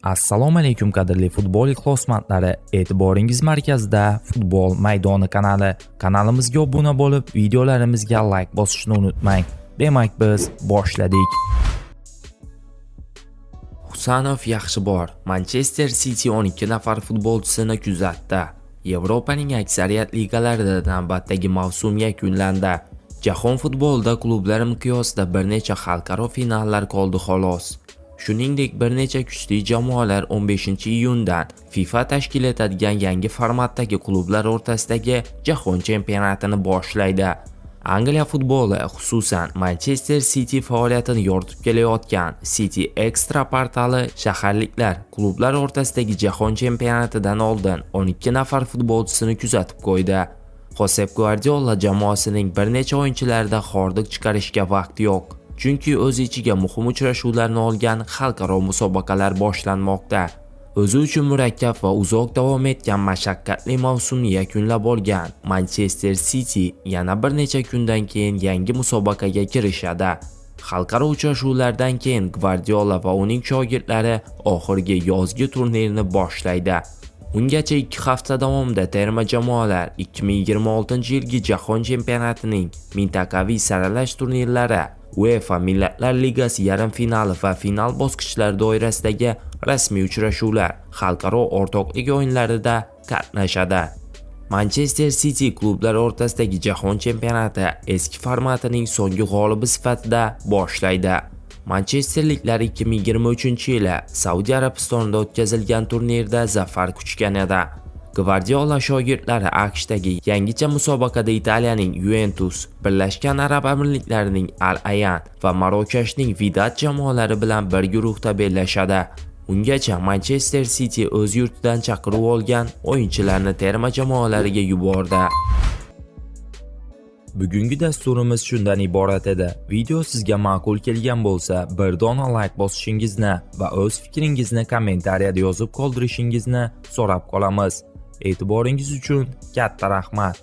Assalomu alaykum qadrli futbol ixlosmandlari, e'tiboringiz markazida Futbol maydoni kanali. Kanalimizga obuna bo'lib, videolarimizga like bosishni unutmang. Demak, biz boshladik. Husanov Yaxshibor Manchester City 12 nafar futbolchisini kuzatdi. Yevropaning aksariyat ligalarida navbatdagi mavsum yakunlandi. Jahon futbolida klublar miqyosida bir necha xalqaro finallar qoldi xolos. Shuningdek, bir necha kuchli jamoalar 15-iyundan FIFA tashkil etadigan yangi formatdagi klublar o'rtasidagi jahon chempionatini boshlaydi. Angliya futboli, xususan Manchester City faoliyatini yoritib kelayotgan City Extra portali shaharliklar klublar o'rtasidagi jahon chempionatidan oldin 12 nafar futbolchisini kuzatib qo'ydi. Josep Guardiola jamoasining bir necha o'yinchilarida hordiq chiqarishga vaqt yo'q. Chunki o'z ichiga muhim uchrashuvlarni olgan xalqaro musobaqalar boshlanmoqda. O'zi uchun murakkab va uzoq davom etgan mashaqqatli mavsumni yakunlab olgan Manchester City yana bir necha kundan keyin yangi musobaqaga kirishadi. Xalqaro uchrashuvlardan keyin Guardiola va uning shogirdlari oxirgi yozgi turnirni boshlaydi. Ungacha 2 hafta davomida terma jamoalar 2026-yilgi jahon chempionatining mintaqaviy saralash turnirlari, UEFA Millatlar Ligasi yarim finali va final bosqichlar doirasidagi rasmiy uchrashuvlar, xalqaro o'rtoqlik o'yinlarida qatnashadi. Manchester City klublar o'rtasidagi jahon chempionati eski formatining so'nggi g'olibi sifatida boshlaydi. Manchesterliklar 2023-yili Saudiya Arabistonida o'tkazilgan turnirda zafar quchgan edi. Guardiola shogirdlari AQShdagi yangicha musobaqada Italiyaning Juventus, Birlashgan Arab Amirliklarining Al Ayan va Marokashning Vidat jamoalari bilan bir guruhda bellashadi. Ungacha Manchester City o'z yurtidan chaqiruv olgan o'yinchilarni terma jamoalariga yubordi. Bugungi dasturimiz shundan iborat edi. Video sizga ma'qul kelgan bo'lsa, bir dona like bosishingizni va o'z fikringizni kommentariyada yozib qoldirishingizni so'rab qolamiz. E'tiboringiz uchun katta rahmat.